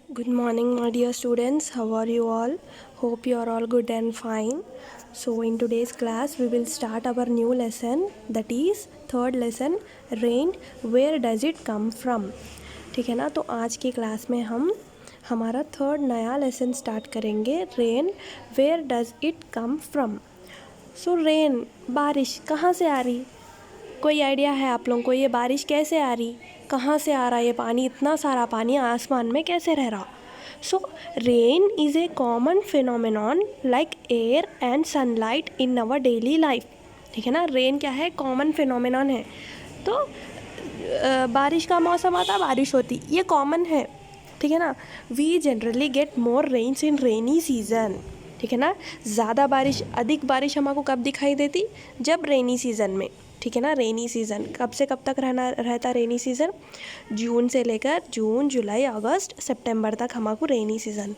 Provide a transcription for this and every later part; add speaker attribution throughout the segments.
Speaker 1: Good morning, my dear students. How are you all? Hope you are all good and fine. So, in today's class, we will start our new lesson, that is third lesson, rain. Where does it come from? ठीक है ना। तो आज की class में हम हमारा third नया लेसन स्टार्ट करेंगे, rain where does it come from. So rain, बारिश कहाँ से आ रही? कोई आइडिया है आप लोगों को? ये बारिश कैसे आ रही, कहाँ से आ रहा है ये पानी? इतना सारा पानी आसमान में कैसे रह रहा? So rain is a common phenomenon like air and sunlight in our daily life. ठीक है ना। रेन क्या है? कॉमन फिनोमिनॉन है। तो बारिश का मौसम आता, बारिश होती, ये कॉमन है। ठीक है ना। We generally get more rains in rainy season. ठीक है ना। ज़्यादा बारिश, अधिक बारिश हमको कब दिखाई देती? जब रेनी सीज़न में। ठीक है ना। रेनी सीज़न कब से कब तक रहता रेनी सीज़न? जून से लेकर जून, जुलाई, अगस्त, सितंबर तक हमको rainy season.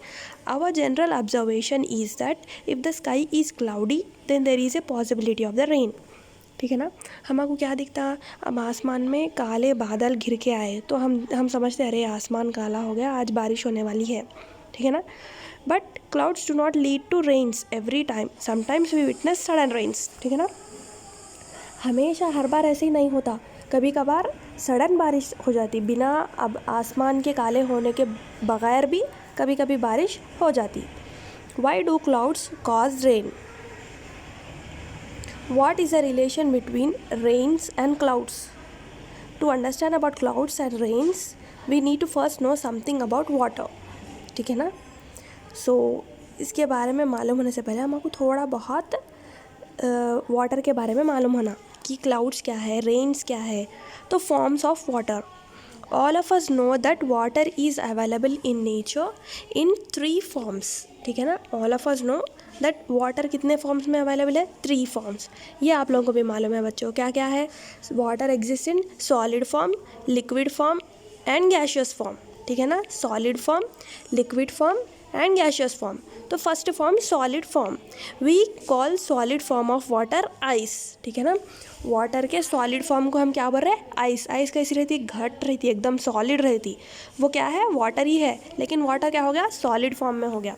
Speaker 1: Our general observation is that if the sky is cloudy then there is a possibility of the rain. ठीक है ना। हमको क्या दिखता? अब आसमान में काले बादल घिर के आए तो हम समझते अरे आसमान काला हो गया, आज बारिश होने वाली है। ठीक है ना। But clouds do not lead to rains every time, sometimes we witness sudden rains. ठीक है ना। हमेशा हर बार ऐसे ही नहीं होता, कभी कभार सडन बारिश हो जाती, बिना अब आसमान के काले होने के बगैर भी कभी कभी बारिश हो जाती। Why do clouds cause rain? What is the relation between rains and clouds? To understand about clouds and rains, we need to first know something about water. ठीक है ना। इसके बारे में मालूम होने से पहले हमको थोड़ा बहुत वाटर के बारे में मालूम होना कि क्लाउड्स क्या है, रेन्स क्या है। तो forms of water, all of us know that water is available in nature in 3 forms. ठीक है ना। All of us know that water कितने फॉर्म्स में अवेलेबल है? 3 फॉर्म्स। ये आप लोगों को भी मालूम है बच्चों। क्या क्या है? Water exist in solid form, liquid form and gaseous form. ठीक है ना। Solid form, liquid form and gaseous form. तो first form solid form, we call solid form of water ice. ठीक है ना। वाटर के सॉलिड फॉर्म को हम क्या बोल रहे हैं? आइस। आइस कैसी रहती? घट रहती, एकदम सॉलिड रहती। वो क्या है? वाटर ही है, लेकिन वाटर क्या हो गया? सॉलिड फॉर्म में हो गया।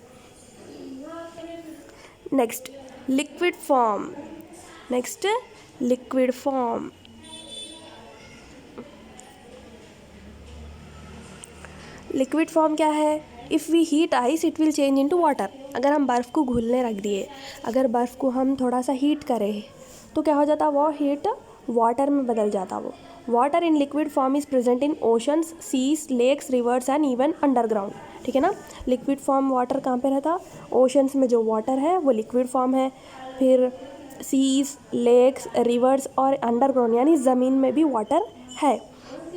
Speaker 1: Next liquid form. Next liquid form. Liquid form क्या है? If we heat ice it will change into water. अगर हम बर्फ़ को घुलने रख दिए, अगर बर्फ़ को हम थोड़ा सा हीट करें तो क्या हो जाता? वो हीट वाटर में बदल जाता। वो water in liquid form is present in oceans, seas, lakes, rivers and even underground. ठीक है ना। लिक्विड फॉर्म वाटर कहाँ पे रहता? ओशंस में जो वाटर है वो लिक्विड फॉर्म है। फिर सीज, लेक्स, रिवर्स और अंडरग्राउंड यानी ज़मीन में भी वाटर है।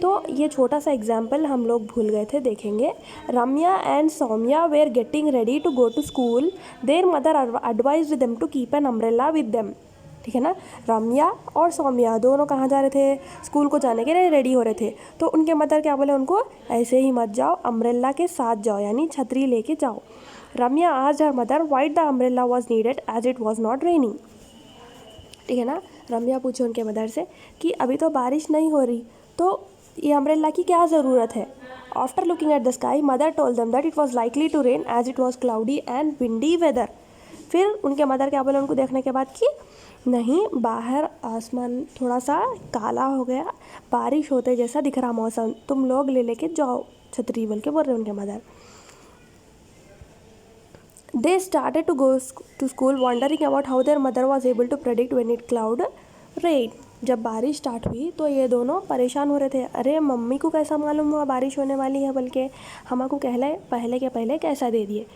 Speaker 1: तो ये छोटा सा एग्जाम्पल हम लोग भूल गए थे, देखेंगे। Ramya and Soumya were getting ready to go to school, their mother advised them to keep an umbrella with them. ठीक है ना। रम्या और सौम्या दोनों कहाँ जा रहे थे? स्कूल को जाने के लिए रेडी हो रहे थे। तो उनके मदर क्या बोले उनको? ऐसे ही मत जाओ, अम्ब्रेला के साथ जाओ, यानी छतरी लेके जाओ। Ramya asked her mother why the umbrella was needed as it was not raining. ठीक है ना। रम्या पूछे उनके मदर से कि अभी तो बारिश नहीं हो रही, तो ये अम्ब्रेला की क्या ज़रूरत है? After looking at the sky mother told them that it was likely to rain as it was cloudy and windy weather. फिर उनके मदर क्या बोले उनको देखने के बाद कि नहीं, बाहर आसमान थोड़ा सा काला हो गया, बारिश होते जैसा दिख रहा मौसम, तुम लोग ले लेके जाओ छतरी, बोल के बोल रहे उनके mother. They started to go to school wondering about how their mother was able to predict when it cloud rain. जब बारिश स्टार्ट हुई तो ये दोनों परेशान हो रहे थे, अरे मम्मी को कैसा मालूम हुआ बारिश होने वाली है, बल्कि हमको पहले के पहले कैसा दे दिए।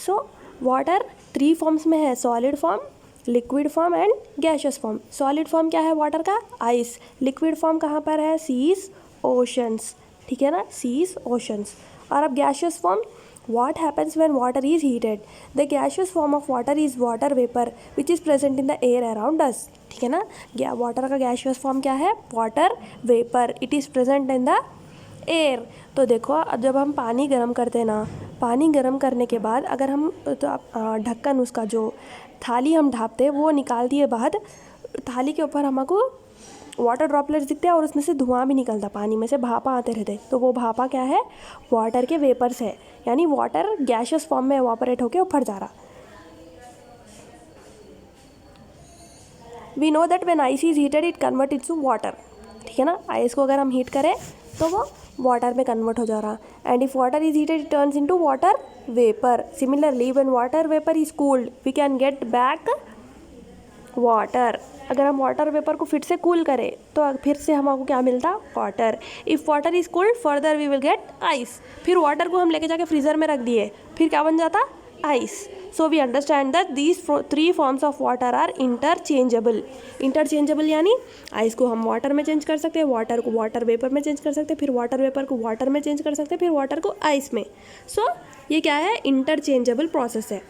Speaker 1: सो वाटर 3 फॉर्म्स में है, solid form, liquid form and gaseous form. Solid form क्या है वाटर का? आइस। लिक्विड फॉर्म कहाँ पर है? Seas, oceans. ठीक है ना। Seas, oceans. और अब gaseous form, what happens when water is heated? The gaseous form of water is water vapor which is present in the air around us. ठीक है ना। वाटर का गैशियस फॉर्म क्या है? Water vapour, it is present in the air. तो देखो, अब जब हम पानी गर्म करते हैं ना, पानी गर्म करने के बाद अगर हम तो ढक्कन, उसका जो थाली हम ढापते हैं वो निकाल दिए बाद, थाली के ऊपर हमको वाटर ड्रॉपलेट्स दिखते हैं और उसमें से धुआं भी निकलता, पानी में से भापा आते रहते, तो वो भापा क्या है, वाटर के वेपर्स है, यानी वाटर गैशियस फॉर्म में एवापोरेट होकर ऊपर जा रहा। We know that when ice is heated it convert into water, ठीक है ना, आइस को अगर हम हीट करें तो वो वाटर में कन्वर्ट हो जा रहा। And if water is heated it turns into water vapour. Similarly when water vapour is cooled we can get back water. अगर हम वाटर वेपर को फिर से कूल करें तो फिर से हमको क्या मिलता, water. If water is cooled further we will get ice. फिर वाटर को हम लेके जाके फ्रीज़र में रख दिए, फिर क्या बन जाता, ice. So we understand that these 3 forms of water are interchangeable. Interchangeable यानी आइस को हम वाटर में चेंज कर सकते हैं, वाटर को वाटर वेपर में चेंज कर सकते हैं, फिर वाटर वेपर को वाटर में चेंज कर सकते हैं, फिर वाटर को आइस में। सो ये क्या है, इंटरचेंजेबल प्रोसेस है।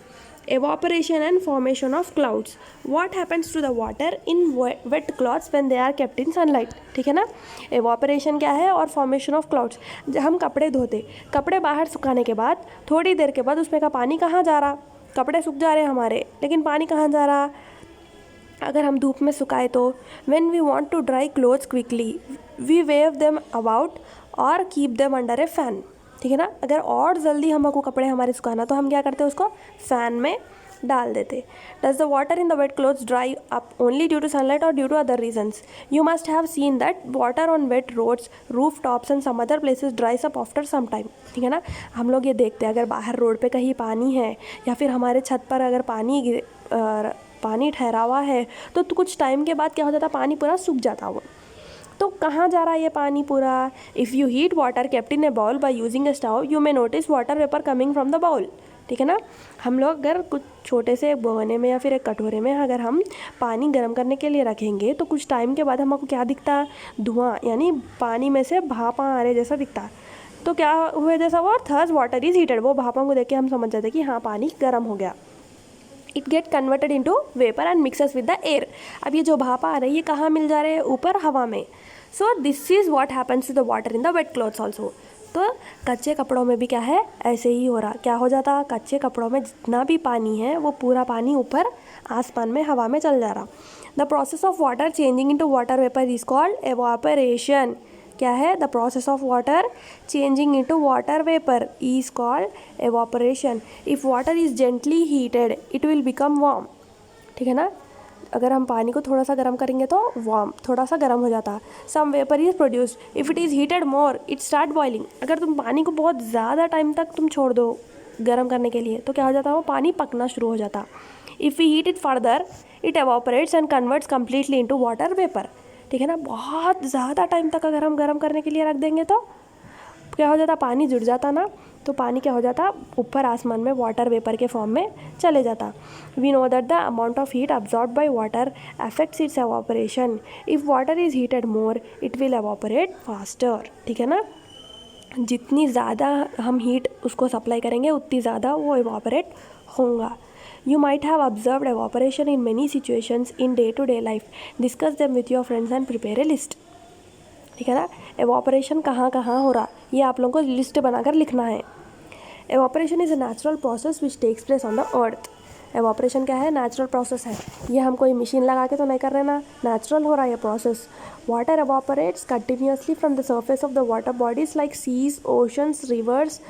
Speaker 1: Evaporation and formation of clouds. What happens to the water in wet cloths when they are kept in sunlight? ठीक है ना, evaporation क्या है और formation of clouds। जब हम कपड़े धोते, कपड़े बाहर सुखाने के बाद थोड़ी देर के बाद उसमें का पानी कहाँ जा रहा, कपड़े सूख जा रहे हैं हमारे, लेकिन पानी कहाँ जा रहा, अगर हम धूप में सुखाए तो when we want to dry clothes quickly we wave them about or keep them under a fan। ठीक है ना, अगर और जल्दी हमको कपड़े हमारे सुखाना तो हम क्या करते हैं, उसको फ़ैन में डाल देते। Does the water in the wet clothes dry up only due to sunlight और due to other reasons? You must have seen that water on wet roads, roof tops and some other places dries up after some time. ठीक है ना, हम लोग ये देखते हैं अगर बाहर रोड पे कहीं पानी है या फिर हमारे छत पर अगर पानी ठहरा हुआ है तो कुछ टाइम के बाद क्या हो जाता, पानी पूरा सूख जाता वो। तो कहाँ जा रहा है ये पानी पूरा? If you heat water kept in a bowl by using a stove you may notice water vapour coming from the bowl. ठीक है ना, हम लोग अगर कुछ छोटे से भगोने में या फिर एक कटोरे में अगर हम पानी गर्म करने के लिए रखेंगे तो कुछ टाइम के बाद हमको क्या दिखता, धुआं, यानी पानी में से भापा आ रहे जैसा दिखता। तो क्या हुए जैसा वो, थर्स वाटर इज हीटेड, वो भापों को देख के हम समझ जाते कि हाँ पानी गर्म हो गया। It get converted into vapour and mixes with the air. अब ये जो भापा आ रही है कहाँ मिल जा रहे हैं, ऊपर हवा में। So this is what happens to the water in the wet clothes also. तो कच्चे कपड़ों में भी क्या है, ऐसे ही हो रहा। क्या हो जाता, कच्चे कपड़ों में जितना भी पानी है वो पूरा पानी ऊपर आसमान में हवा में चल जा रहा। The process of water changing into water vapour is called evaporation. क्या है, the process of water changing into water vapour is called evaporation. If water is gently heated it will become warm. ठीक है ना, अगर हम पानी को थोड़ा सा गर्म करेंगे तो वार्म, थोड़ा सा गर्म हो जाता। Some vapour is produced if it is heated more it start boiling. अगर तुम पानी को बहुत ज़्यादा टाइम तक तुम छोड़ दो गर्म करने के लिए तो क्या हो जाता है, वो पानी पकना शुरू हो जाता। If we heat it further it evaporates and converts completely into water vapour. ठीक है ना, बहुत ज़्यादा टाइम तक अगर हम गर्म करने के लिए रख देंगे तो क्या हो जाता, पानी जुड़ जाता ना, तो पानी क्या हो जाता, ऊपर आसमान में वाटर वेपर के फॉर्म में चले जाता। We know that the amount of heat absorb by water affects its evaporation. If water is heated more it will evaporate faster. ठीक है ना, जितनी ज़्यादा हम हीट उसको सप्लाई करेंगे उतनी ज़्यादा वो एवापोरेट होगा। You might have observed evaporation in many situations in day-to-day life. Discuss them with your friends and prepare a list. ठीक है ना, एवापोरेशन कहाँ कहाँ हो रहा ये आप लोगों को लिस्ट बनाकर लिखना है। Evaporation is a natural process which takes place on the earth. Evaporation क्या है, नेचुरल प्रोसेस है, ये हम कोई मशीन लगा के तो नहीं कर रहे ना, नेचुरल हो रहा है ये process. Water evaporates continuously from the surface of the water bodies like seas, oceans, rivers,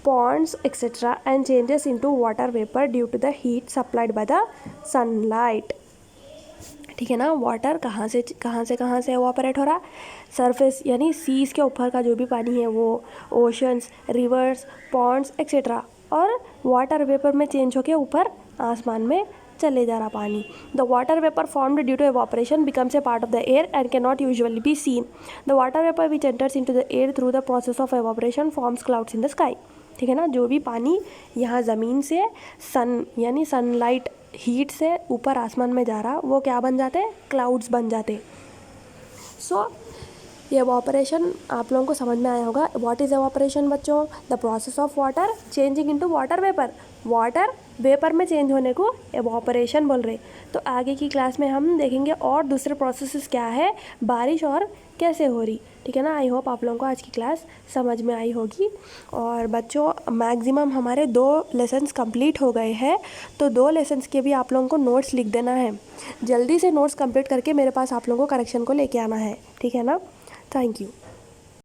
Speaker 1: ponds etc. and changes into water vapor due to the heat supplied by the sunlight। ठीक है ना, water कहाँ से evaporate हो रहा, surface यानी seize के ऊपर का जो भी पानी है वो, ओशंस, रिवर्स, पॉन्ड्स एक्सेट्रा, और वाटर वेपर में चेंज होकर ऊपर आसमान में चले जा रहा पानी। The water vapour formed due to evaporation becomes a part of the air and can not usually be seen. The water vapour which enters into the air through the process of evaporation forms clouds in the sky. ठीक है ना, जो भी पानी यहाँ ज़मीन से सन यानी सनलाइट हीट से ऊपर आसमान में जा रहा वो क्या बन जाते, क्लाउड्स बन जाते। सो ये एवापोरेशन आप लोगों को समझ में आया होगा। व्हाट इज़ एवापोरेशन बच्चों? The process of water changing into water vapour. Water vapour में चेंज होने को एवापोरेशन बोल रहे। तो आगे की क्लास में हम देखेंगे और दूसरे प्रोसेसेस क्या है बारिश और कैसे हो रही। ठीक है ना। आई होप आप लोगों को आज की क्लास समझ में आई होगी। और बच्चों मैक्सिमम हमारे 2 लेसन्स कंप्लीट हो गए हैं, तो 2 लेसन्स के भी आप लोगों को नोट्स लिख देना है। जल्दी से नोट्स कंप्लीट करके मेरे पास आप लोगों को करेक्शन को लेके आना है। ठीक है ना। Thank you.